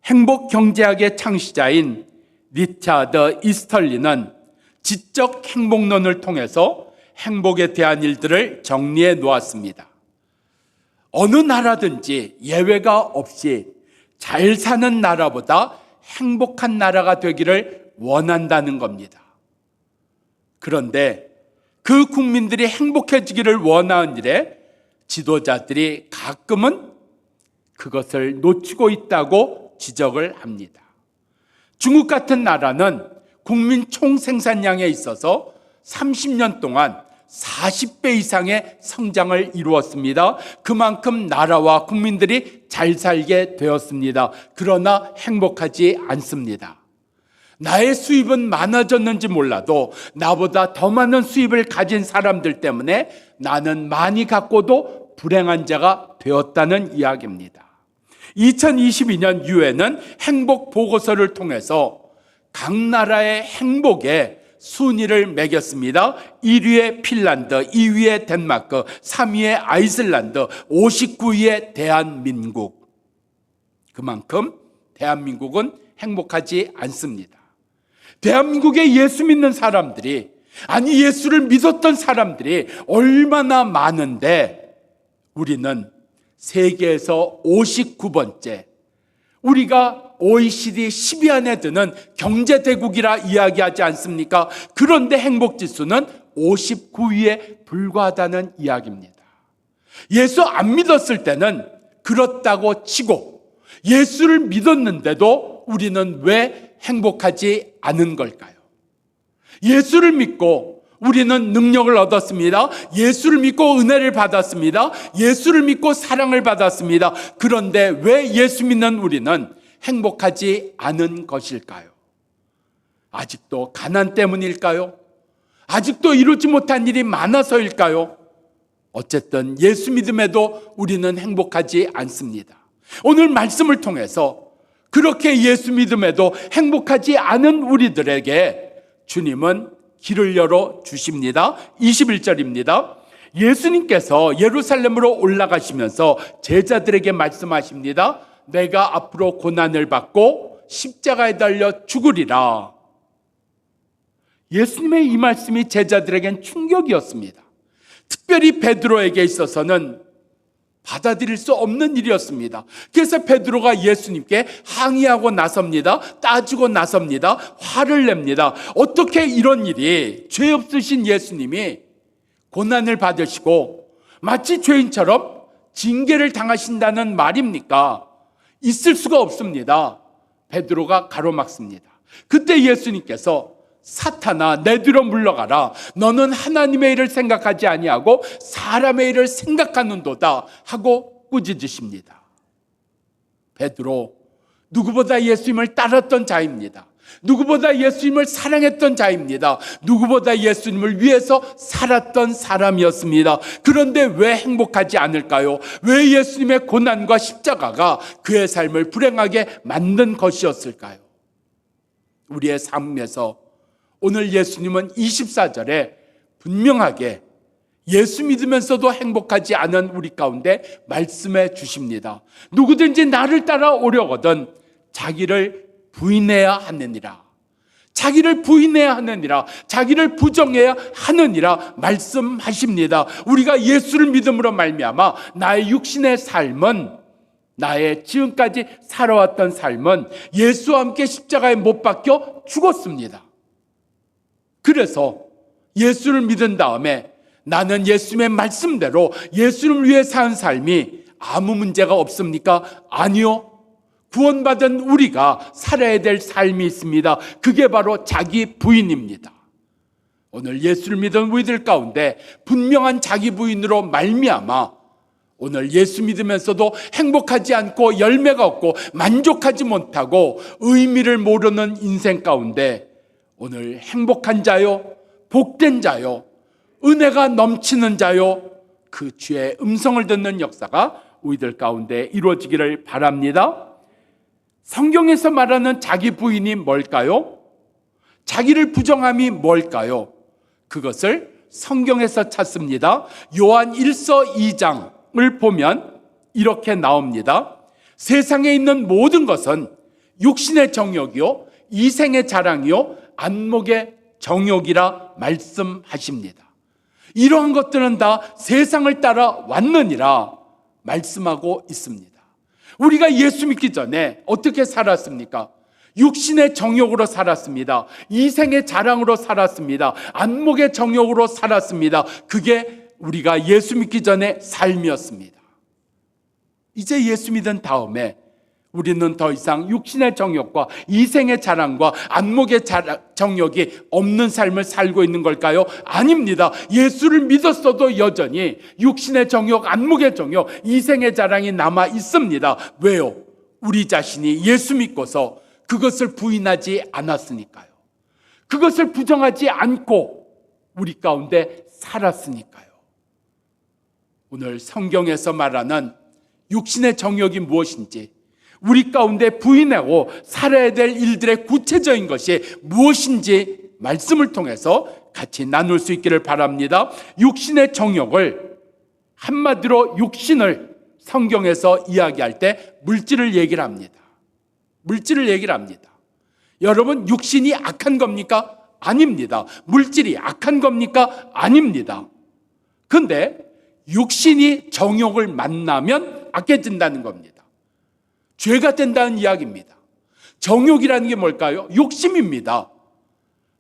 행복 경제학의 창시자인 리차드 이스털리는 지적 행복론을 통해서 행복에 대한 일들을 정리해 놓았습니다. 어느 나라든지 예외가 없이 잘 사는 나라보다 행복한 나라가 되기를 원한다는 겁니다. 그런데 그 국민들이 행복해지기를 원하는 일에 지도자들이 가끔은 그것을 놓치고 있다고 지적을 합니다. 중국 같은 나라는 국민 총생산량에 있어서 30년 동안 40배 이상의 성장을 이루었습니다. 그만큼 나라와 국민들이 잘 살게 되었습니다. 그러나 행복하지 않습니다. 나의 수입은 많아졌는지 몰라도 나보다 더 많은 수입을 가진 사람들 때문에 나는 많이 갖고도 불행한 자가 되었다는 이야기입니다. 2022년 유엔은 행복 보고서를 통해서 각 나라의 행복에 순위를 매겼습니다. 1위에 핀란드, 2위에 덴마크, 3위에 아이슬란드, 59위에 대한민국. 그만큼 대한민국은 행복하지 않습니다. 대한민국에 예수 믿는 사람들이, 아니 예수를 믿었던 사람들이 얼마나 많은데 우리는 세계에서 59번째, 우리가 OECD 10위 안에 드는 경제대국이라 이야기하지 않습니까? 그런데 행복지수는 59위에 불과하다는 이야기입니다. 예수 안 믿었을 때는 그렇다고 치고 예수를 믿었는데도 우리는 왜 행복하지 않은 걸까요? 예수를 믿고 우리는 능력을 얻었습니다. 예수를 믿고 은혜를 받았습니다. 예수를 믿고 사랑을 받았습니다. 그런데 왜 예수 믿는 우리는 행복하지 않은 것일까요? 아직도 가난 때문일까요? 아직도 이루지 못한 일이 많아서일까요? 어쨌든 예수 믿음에도 우리는 행복하지 않습니다. 오늘 말씀을 통해서 그렇게 예수 믿음에도 행복하지 않은 우리들에게 주님은 길을 열어 주십니다. 21절입니다. 예수님께서 예루살렘으로 올라가시면서 제자들에게 말씀하십니다. 내가 앞으로 고난을 받고 십자가에 달려 죽으리라. 예수님의 이 말씀이 제자들에겐 충격이었습니다. 특별히 베드로에게 있어서는 받아들일 수 없는 일이었습니다. 그래서 베드로가 예수님께 항의하고 나섭니다. 따지고 나섭니다. 화를 냅니다. 어떻게 이런 일이, 죄 없으신 예수님이 고난을 받으시고 마치 죄인처럼 징계를 당하신다는 말입니까? 있을 수가 없습니다. 베드로가 가로막습니다. 그때 예수님께서 사탄아, 내 뒤로 물러가라. 너는 하나님의 일을 생각하지 아니하고 사람의 일을 생각하는도다 하고 꾸짖으십니다. 베드로, 누구보다 예수님을 따랐던 자입니다. 누구보다 예수님을 사랑했던 자입니다. 누구보다 예수님을 위해서 살았던 사람이었습니다. 그런데 왜 행복하지 않을까요? 왜 예수님의 고난과 십자가가 그의 삶을 불행하게 만든 것이었을까요? 우리의 삶에서 오늘 예수님은 24절에 분명하게 예수 믿으면서도 행복하지 않은 우리 가운데 말씀해 주십니다. 누구든지 나를 따라오려거든 자기를 부인해야 하느니라. 자기를 부인해야 하느니라. 자기를 부정해야 하느니라 말씀하십니다. 우리가 예수를 믿음으로 말미암아 나의 육신의 삶은, 나의 지금까지 살아왔던 삶은 예수와 함께 십자가에 못 박혀 죽었습니다. 그래서 예수를 믿은 다음에 나는 예수님의 말씀대로 예수를 위해 산 삶이 아무 문제가 없습니까? 아니요. 구원받은 우리가 살아야 될 삶이 있습니다. 그게 바로 자기 부인입니다. 오늘 예수를 믿은 우리들 가운데 분명한 자기 부인으로 말미암아 오늘 예수 믿으면서도 행복하지 않고 열매가 없고 만족하지 못하고 의미를 모르는 인생 가운데 오늘 행복한 자요, 복된 자요, 은혜가 넘치는 자요, 그 주의 음성을 듣는 역사가 우리들 가운데 이루어지기를 바랍니다. 성경에서 말하는 자기 부인이 뭘까요? 자기를 부정함이 뭘까요? 그것을 성경에서 찾습니다. 요한 1서 2장을 보면 이렇게 나옵니다. 세상에 있는 모든 것은 육신의 정욕이요 이생의 자랑이요 안목의 정욕이라 말씀하십니다. 이러한 것들은 다 세상을 따라 왔느니라 말씀하고 있습니다. 우리가 예수 믿기 전에 어떻게 살았습니까? 육신의 정욕으로 살았습니다. 이생의 자랑으로 살았습니다. 안목의 정욕으로 살았습니다. 그게 우리가 예수 믿기 전에 삶이었습니다. 이제 예수 믿은 다음에 우리는 더 이상 육신의 정욕과 이생의 자랑과 안목의 정욕이 없는 삶을 살고 있는 걸까요? 아닙니다. 예수를 믿었어도 여전히 육신의 정욕, 안목의 정욕, 이생의 자랑이 남아 있습니다. 왜요? 우리 자신이 예수 믿고서 그것을 부인하지 않았으니까요. 그것을 부정하지 않고 우리 가운데 살았으니까요. 오늘 성경에서 말하는 육신의 정욕이 무엇인지, 우리 가운데 부인하고 살아야 될 일들의 구체적인 것이 무엇인지 말씀을 통해서 같이 나눌 수 있기를 바랍니다. 육신의 정욕을, 한마디로 육신을 성경에서 이야기할 때 물질을 얘기를 합니다. 물질을 얘기를 합니다. 여러분, 육신이 악한 겁니까? 아닙니다. 물질이 악한 겁니까? 아닙니다. 근데 육신이 정욕을 만나면 악해진다는 겁니다. 죄가 된다는 이야기입니다. 정욕이라는 게 뭘까요? 욕심입니다.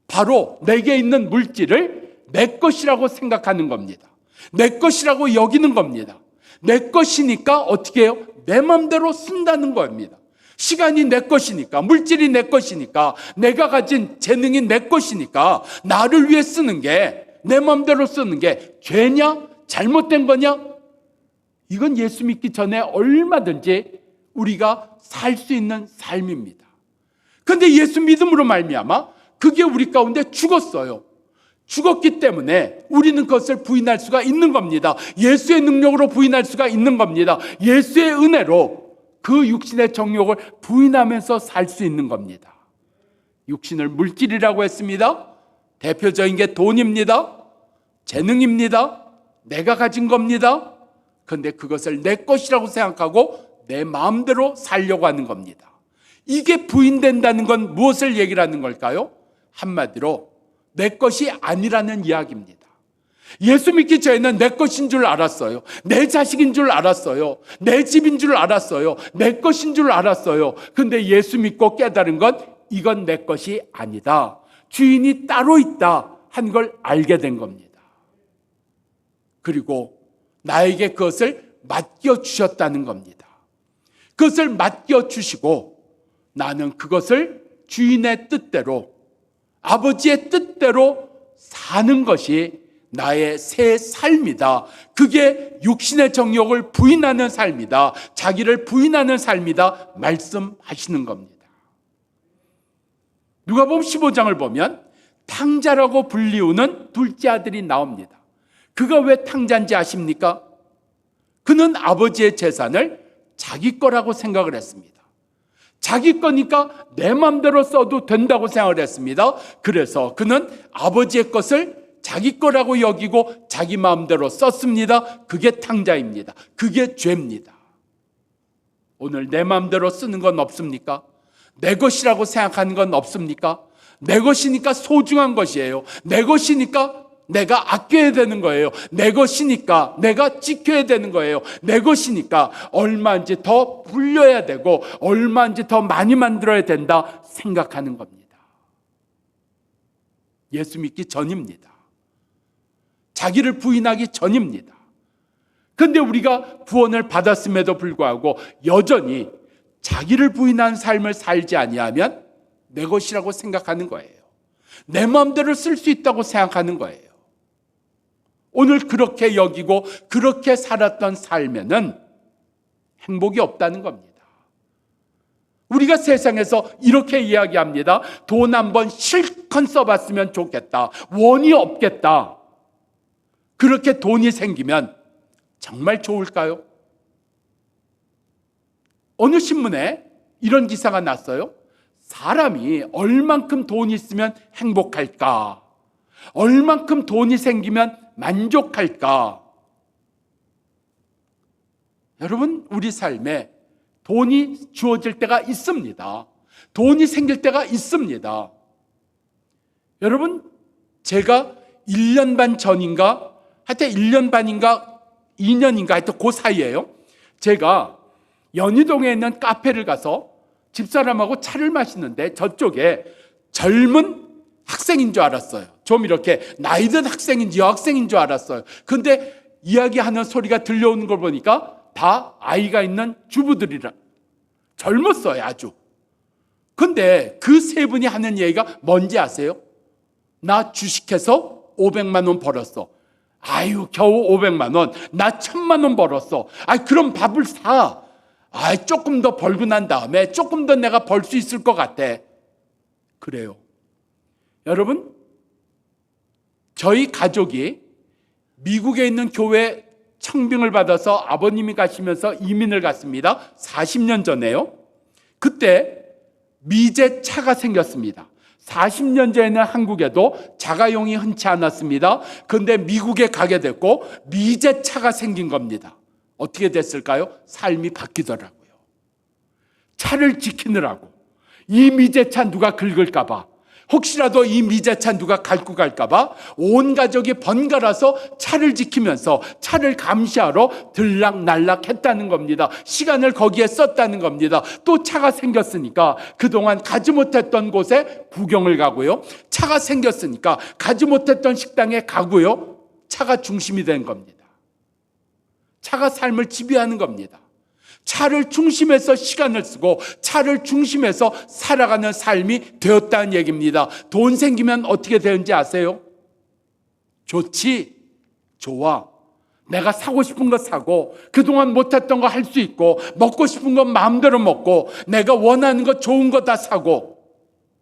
바로 내게 있는 물질을 내 것이라고 생각하는 겁니다. 내 것이라고 여기는 겁니다. 내 것이니까 어떻게 해요? 내 마음대로 쓴다는 겁니다. 시간이 내 것이니까, 물질이 내 것이니까, 내가 가진 재능이 내 것이니까 나를 위해 쓰는 게, 내 마음대로 쓰는 게 죄냐? 잘못된 거냐? 이건 예수 믿기 전에 얼마든지 우리가 살 수 있는 삶입니다. 그런데 예수 믿음으로 말미암아 그게 우리 가운데 죽었어요. 죽었기 때문에 우리는 그것을 부인할 수가 있는 겁니다. 예수의 능력으로 부인할 수가 있는 겁니다. 예수의 은혜로 그 육신의 정욕을 부인하면서 살 수 있는 겁니다. 육신을 물질이라고 했습니다. 대표적인 게 돈입니다. 재능입니다. 내가 가진 겁니다. 그런데 그것을 내 것이라고 생각하고 내 마음대로 살려고 하는 겁니다. 이게 부인된다는 건 무엇을 얘기를 하는 걸까요? 한마디로 내 것이 아니라는 이야기입니다. 예수 믿기 전에는 내 것인 줄 알았어요. 내 자식인 줄 알았어요. 내 집인 줄 알았어요. 내 것인 줄 알았어요. 근데 예수 믿고 깨달은 건 이건 내 것이 아니다. 주인이 따로 있다 한 걸 알게 된 겁니다. 그리고 나에게 그것을 맡겨주셨다는 겁니다. 그것을 맡겨주시고 나는 그것을 주인의 뜻대로, 아버지의 뜻대로 사는 것이 나의 새 삶이다. 그게 육신의 정욕을 부인하는 삶이다. 자기를 부인하는 삶이다. 말씀하시는 겁니다. 누가복음 15장을 보면 탕자라고 불리우는 둘째 아들이 나옵니다. 그가 왜 탕자인지 아십니까? 그는 아버지의 재산을 자기 거라고 생각을 했습니다. 자기 거니까 내 마음대로 써도 된다고 생각을 했습니다. 그래서 그는 아버지의 것을 자기 거라고 여기고 자기 마음대로 썼습니다. 그게 탕자입니다. 그게 죄입니다. 오늘 내 마음대로 쓰는 건 없습니까? 내 것이라고 생각하는 건 없습니까? 내 것이니까 소중한 것이에요. 내 것이니까 내가 아껴야 되는 거예요. 내 것이니까 내가 지켜야 되는 거예요. 내 것이니까 얼마인지 더 불려야 되고 얼마인지 더 많이 만들어야 된다 생각하는 겁니다. 예수 믿기 전입니다. 자기를 부인하기 전입니다. 그런데 우리가 구원을 받았음에도 불구하고 여전히 자기를 부인한 삶을 살지 아니하면 내 것이라고 생각하는 거예요. 내 마음대로 쓸 수 있다고 생각하는 거예요. 오늘 그렇게 여기고 그렇게 살았던 삶에는 행복이 없다는 겁니다. 우리가 세상에서 이렇게 이야기합니다. 돈 한번 실컷 써봤으면 좋겠다. 원이 없겠다. 그렇게 돈이 생기면 정말 좋을까요? 어느 신문에 이런 기사가 났어요. 사람이 얼만큼 돈이 있으면 행복할까? 얼만큼 돈이 생기면 만족할까? 여러분, 우리 삶에 돈이 주어질 때가 있습니다. 돈이 생길 때가 있습니다. 여러분, 제가 1년 반 전인가, 하여튼 1년 반인가 2년인가 하여튼 그 사이에요. 제가 연희동에 있는 카페를 가서 집사람하고 차를 마시는데 저쪽에 젊은 학생인 줄 알았어요. 좀 이렇게 나이 든 학생인지 여학생인 줄 알았어요. 근데 이야기하는 소리가 들려오는 걸 보니까 다 아이가 있는 주부들이라. 젊었어요, 아주. 근데 그 세 분이 하는 얘기가 뭔지 아세요? 나 주식해서 500만 원 벌었어. 아유, 겨우 500만 원. 나 1000만 원 벌었어. 아이, 그럼 밥을 사. 아이, 조금 더 벌고 난 다음에 조금 더 내가 벌 수 있을 것 같아. 그래요. 여러분, 저희 가족이 미국에 있는 교회 청빙을 받아서 아버님이 가시면서 이민을 갔습니다. 40년 전에요. 그때 미제 차가 생겼습니다. 40년 전에는 한국에도 자가용이 흔치 않았습니다. 그런데 미국에 가게 됐고 미제 차가 생긴 겁니다. 어떻게 됐을까요? 삶이 바뀌더라고요. 차를 지키느라고 이 미제차 누가 긁을까 봐, 혹시라도 이 미제차 누가 갉고 갈까 봐 온 가족이 번갈아서 차를 지키면서 차를 감시하러 들락날락 했다는 겁니다. 시간을 거기에 썼다는 겁니다. 또 차가 생겼으니까 그동안 가지 못했던 곳에 구경을 가고요. 차가 생겼으니까 가지 못했던 식당에 가고요. 차가 중심이 된 겁니다. 차가 삶을 지배하는 겁니다. 차를 중심해서 시간을 쓰고 차를 중심해서 살아가는 삶이 되었다는 얘기입니다. 돈 생기면 어떻게 되는지 아세요? 좋지, 좋아. 내가 사고 싶은 거 사고 그동안 못했던 거 할 수 있고 먹고 싶은 거 마음대로 먹고 내가 원하는 거 좋은 거 다 사고.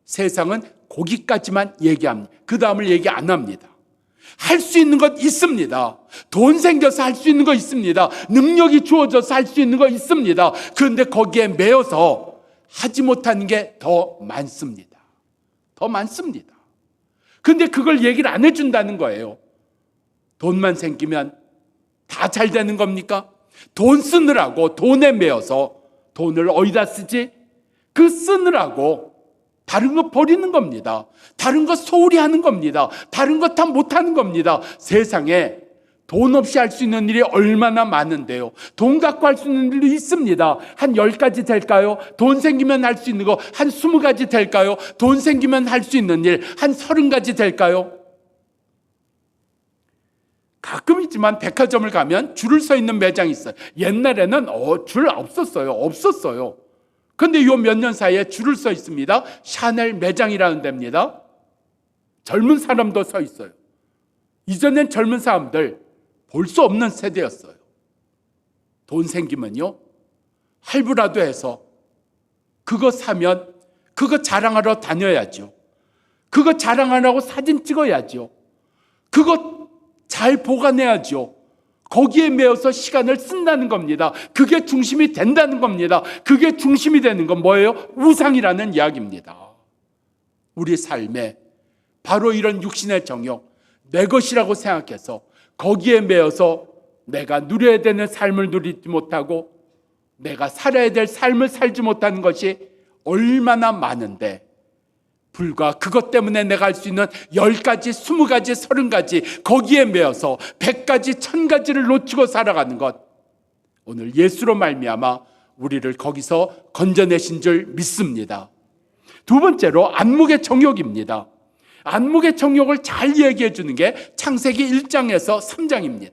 세상은 거기까지만 얘기합니다. 그 다음을 얘기 안 합니다. 할 수 있는 것 있습니다. 돈 생겨서 할 수 있는 거 있습니다. 능력이 주어져서 할 수 있는 거 있습니다. 그런데 거기에 매여서 하지 못하는 게 더 많습니다. 더 많습니다. 그런데 그걸 얘기를 안 해준다는 거예요. 돈만 생기면 다 잘 되는 겁니까? 돈 쓰느라고 돈에 매여서 돈을 어디다 쓰지? 그 쓰느라고 다른 거 버리는 겁니다. 다른 거 소홀히 하는 겁니다. 다른 거 다 못하는 겁니다. 세상에 돈 없이 할 수 있는 일이 얼마나 많은데요. 돈 갖고 할 수 있는 일도 있습니다. 한 10가지 될까요? 돈 생기면 할 수 있는 거 한 20가지 될까요? 돈 생기면 할 수 있는 일 한 30가지 될까요? 가끔이지만 백화점을 가면 줄을 서 있는 매장이 있어요. 옛날에는 줄 없었어요. 근데 요 몇 년 사이에 줄을 서 있습니다. 샤넬 매장이라는 데입니다. 젊은 사람도 서 있어요. 이전엔 젊은 사람들 볼 수 없는 세대였어요. 돈 생기면요, 할부라도 해서 그거 사면 그거 자랑하러 다녀야죠. 그거 자랑하라고 사진 찍어야죠. 그거 잘 보관해야죠. 거기에 매여서 시간을 쓴다는 겁니다. 그게 중심이 된다는 겁니다. 그게 중심이 되는 건 뭐예요? 우상이라는 이야기입니다. 우리 삶에 바로 이런 육신의 정욕, 내 것이라고 생각해서 거기에 매여서 내가 누려야 되는 삶을 누리지 못하고 내가 살아야 될 삶을 살지 못하는 것이 얼마나 많은데, 불과 그것 때문에 내가 할 수 있는 10가지, 20가지, 30가지 거기에 매여서 100가지, 1000가지를 놓치고 살아가는 것, 오늘 예수로 말미암아 우리를 거기서 건져내신 줄 믿습니다. 두 번째로 안목의 정욕입니다. 안목의 정욕을 잘 얘기해 주는 게 창세기 1장에서 3장입니다.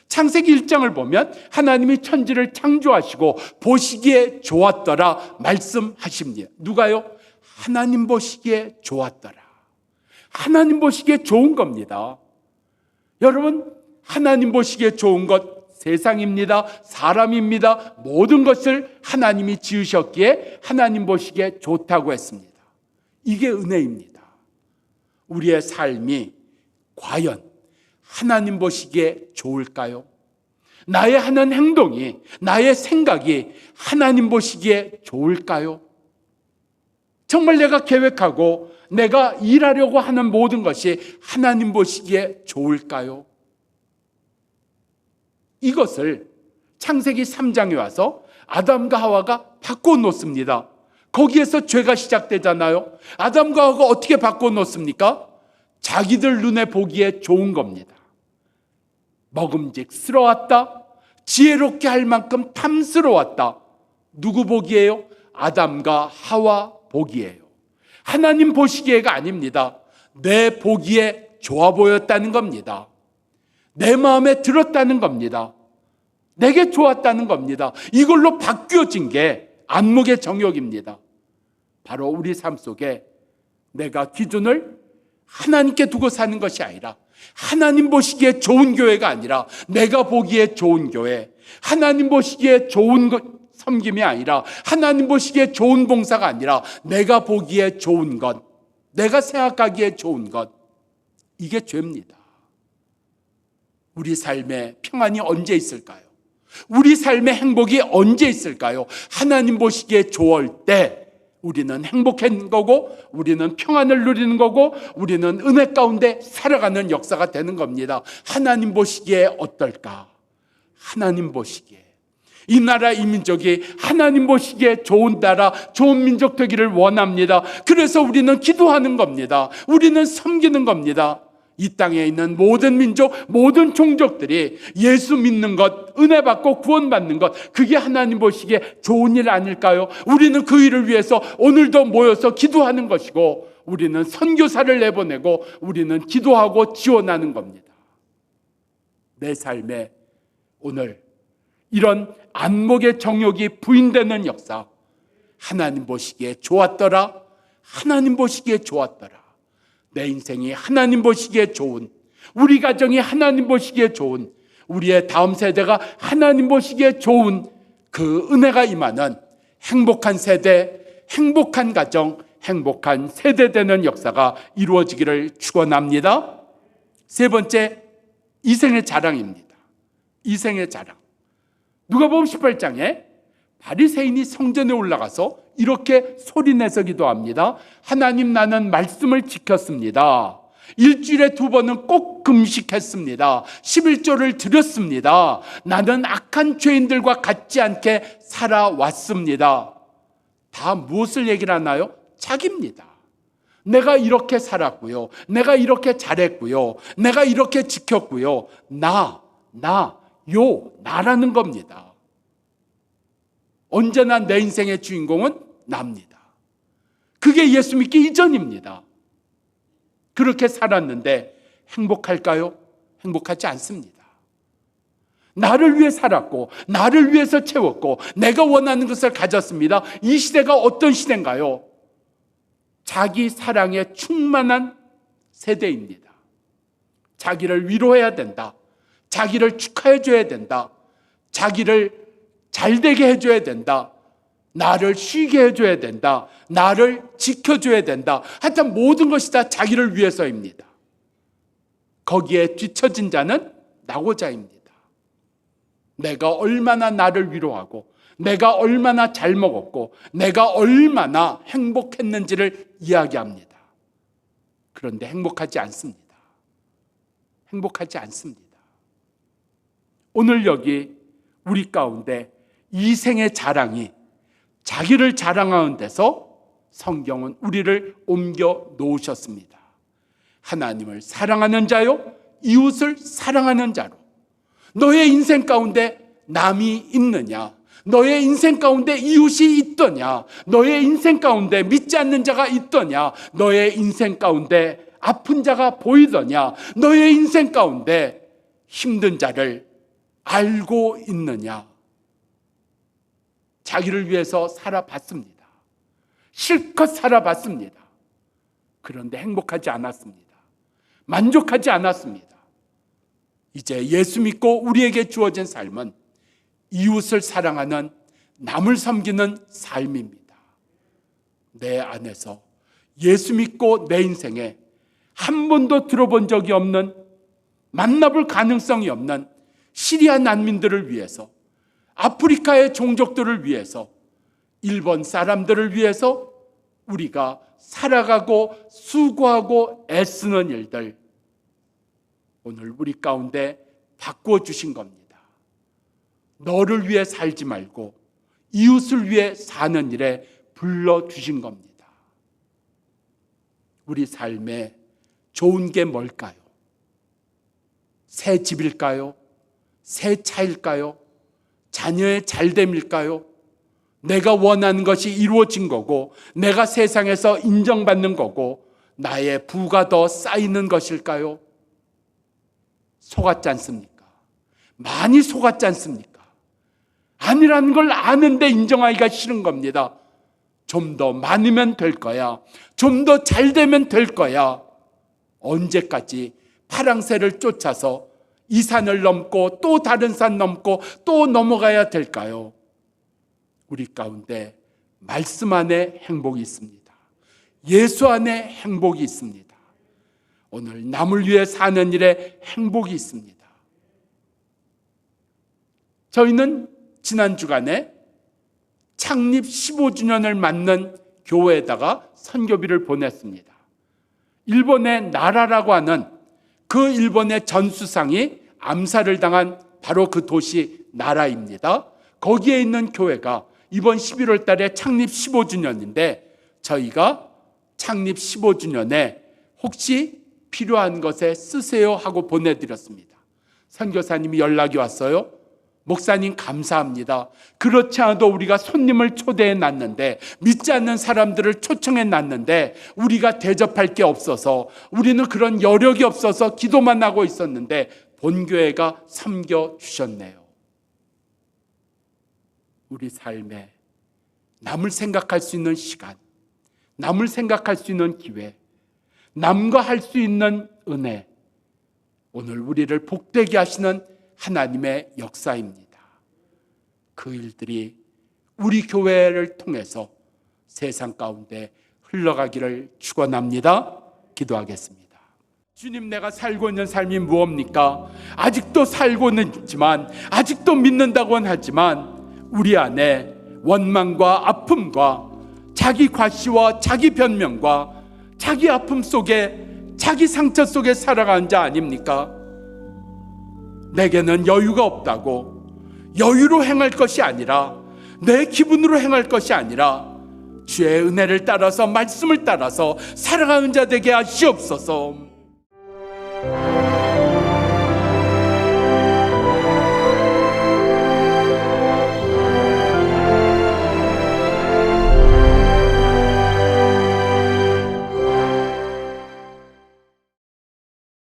창세기 1장을 보면 하나님이 천지를 창조하시고 보시기에 좋았더라 말씀하십니다. 누가요? 하나님 보시기에 좋았더라. 하나님 보시기에 좋은 겁니다. 여러분, 하나님 보시기에 좋은 것 세상입니다. 사람입니다. 모든 것을 하나님이 지으셨기에 하나님 보시기에 좋다고 했습니다. 이게 은혜입니다. 우리의 삶이 과연 하나님 보시기에 좋을까요? 나의 하는 행동이, 나의 생각이 하나님 보시기에 좋을까요? 정말 내가 계획하고 내가 일하려고 하는 모든 것이 하나님 보시기에 좋을까요? 이것을 창세기 3장에 와서 아담과 하와가 바꿔 놓습니다. 거기에서 죄가 시작되잖아요. 아담과 하와가 어떻게 바꿔놓습니까? 자기들 눈에 보기에 좋은 겁니다. 먹음직스러웠다. 지혜롭게 할 만큼 탐스러웠다. 누구 보기에요? 아담과 하와 보기에요. 하나님 보시기에가 아닙니다. 내 보기에 좋아 보였다는 겁니다. 내 마음에 들었다는 겁니다. 내게 좋았다는 겁니다. 이걸로 바뀌어진 게 안목의 정욕입니다. 바로 우리 삶 속에 내가 기준을 하나님께 두고 사는 것이 아니라, 하나님 보시기에 좋은 교회가 아니라 내가 보기에 좋은 교회, 하나님 보시기에 좋은 섬김이 아니라, 하나님 보시기에 좋은 봉사가 아니라 내가 보기에 좋은 것, 내가 생각하기에 좋은 것, 이게 죄입니다. 우리 삶에 평안이 언제 있을까요? 우리 삶의 행복이 언제 있을까요? 하나님 보시기에 좋을 때 우리는 행복한 거고, 우리는 평안을 누리는 거고, 우리는 은혜 가운데 살아가는 역사가 되는 겁니다. 하나님 보시기에 어떨까? 하나님 보시기에 이 나라 이 민족이 하나님 보시기에 좋은 나라, 좋은 민족 되기를 원합니다. 그래서 우리는 기도하는 겁니다. 우리는 섬기는 겁니다. 이 땅에 있는 모든 민족, 모든 종족들이 예수 믿는 것, 은혜 받고 구원받는 것, 그게 하나님 보시기에 좋은 일 아닐까요? 우리는 그 일을 위해서 오늘도 모여서 기도하는 것이고, 우리는 선교사를 내보내고, 우리는 기도하고 지원하는 겁니다. 내 삶에 오늘 이런 안목의 정욕이 부인되는 역사, 하나님 보시기에 좋았더라, 하나님 보시기에 좋았더라, 내 인생이 하나님 보시기에 좋은, 우리 가정이 하나님 보시기에 좋은, 우리의 다음 세대가 하나님 보시기에 좋은 그 은혜가 임하는 행복한 세대, 행복한 가정, 행복한 세대 되는 역사가 이루어지기를 축원합니다. 세 번째, 이생의 자랑입니다. 이생의 자랑. 누가복음 18장에 바리새인이 성전에 올라가서 이렇게 소리내서 기도합니다. 하나님, 나는 말씀을 지켰습니다. 일주일에 2번은 꼭 금식했습니다. 11조를 드렸습니다. 나는 악한 죄인들과 같지 않게 살아왔습니다. 다 무엇을 얘기를 하나요? 자기입니다. 내가 이렇게 살았고요, 내가 이렇게 잘했고요, 내가 이렇게 지켰고요, 나라는 겁니다. 언제나 내 인생의 주인공은 나입니다. 그게 예수 믿기 이전입니다. 그렇게 살았는데 행복할까요? 행복하지 않습니다. 나를 위해 살았고, 나를 위해서 채웠고, 내가 원하는 것을 가졌습니다. 이 시대가 어떤 시대인가요? 자기 사랑에 충만한 세대입니다. 자기를 위로해야 된다, 자기를 축하해줘야 된다, 자기를 잘되게 해줘야 된다, 나를 쉬게 해줘야 된다, 나를 지켜줘야 된다. 하여튼 모든 것이 다 자기를 위해서입니다. 거기에 뒤처진 자는 낙오자입니다. 내가 얼마나 나를 위로하고, 내가 얼마나 잘 먹었고, 내가 얼마나 행복했는지를 이야기합니다. 그런데 행복하지 않습니다. 행복하지 않습니다. 오늘 여기 우리 가운데 이생의 자랑이 자기를 자랑하는 데서 성경은 우리를 옮겨 놓으셨습니다. 하나님을 사랑하는 자요, 이웃을 사랑하는 자로. 너의 인생 가운데 남이 있느냐? 너의 인생 가운데 이웃이 있더냐? 너의 인생 가운데 믿지 않는 자가 있더냐? 너의 인생 가운데 아픈 자가 보이더냐? 너의 인생 가운데 힘든 자를 알고 있느냐? 자기를 위해서 살아봤습니다. 실컷 살아봤습니다. 그런데 행복하지 않았습니다. 만족하지 않았습니다. 이제 예수 믿고 우리에게 주어진 삶은 이웃을 사랑하는, 남을 섬기는 삶입니다. 내 안에서 예수 믿고 내 인생에 한 번도 들어본 적이 없는, 만나볼 가능성이 없는 시리아 난민들을 위해서, 아프리카의 종족들을 위해서, 일본 사람들을 위해서 우리가 살아가고 수고하고 애쓰는 일들, 오늘 우리 가운데 바꾸어 주신 겁니다. 너를 위해 살지 말고 이웃을 위해 사는 일에 불러주신 겁니다. 우리 삶에 좋은 게 뭘까요? 새 집일까요? 새 차일까요? 자녀의 잘됨일까요? 내가 원하는 것이 이루어진 거고, 내가 세상에서 인정받는 거고, 나의 부가 더 쌓이는 것일까요? 속았지 않습니까? 많이 속았지 않습니까? 아니라는 걸 아는데 인정하기가 싫은 겁니다. 좀 더 많으면 될 거야. 좀 더 잘 되면 될 거야. 언제까지 파랑새를 쫓아서 이 산을 넘고 또 다른 산 넘고 또 넘어가야 될까요? 우리 가운데 말씀 안에 행복이 있습니다. 예수 안에 행복이 있습니다. 오늘 남을 위해 사는 일에 행복이 있습니다. 저희는 지난 주간에 창립 15주년을 맞는 교회에다가 선교비를 보냈습니다. 일본의 나라라고 하는 그 일본의 전수상이 암살을 당한 바로 그 도시 나라입니다. 거기에 있는 교회가 이번 11월 달에 창립 15주년인데 저희가 창립 15주년에 혹시 필요한 것에 쓰세요 하고 보내드렸습니다. 선교사님이 연락이 왔어요. 목사님 감사합니다. 그렇지 않아도 우리가 손님을 초대해 놨는데, 믿지 않는 사람들을 초청해 놨는데 우리가 대접할 게 없어서, 우리는 그런 여력이 없어서 기도만 하고 있었는데 본교회가 섬겨주셨네요. 우리 삶에 남을 생각할 수 있는 시간, 남을 생각할 수 있는 기회, 남과 할 수 있는 은혜, 오늘 우리를 복되게 하시는 하나님의 역사입니다. 그 일들이 우리 교회를 통해서 세상 가운데 흘러가기를 축원합니다. 기도하겠습니다. 주님, 내가 살고 있는 삶이 무엇입니까? 아직도 살고는 있지만, 아직도 믿는다고는 하지만 우리 안에 원망과 아픔과 자기 과시와 자기 변명과 자기 아픔 속에, 자기 상처 속에 살아가는 자 아닙니까? 내게는 여유가 없다고, 여유로 행할 것이 아니라, 내 기분으로 행할 것이 아니라 주의 은혜를 따라서, 말씀을 따라서 살아가는 자 되게 하시옵소서.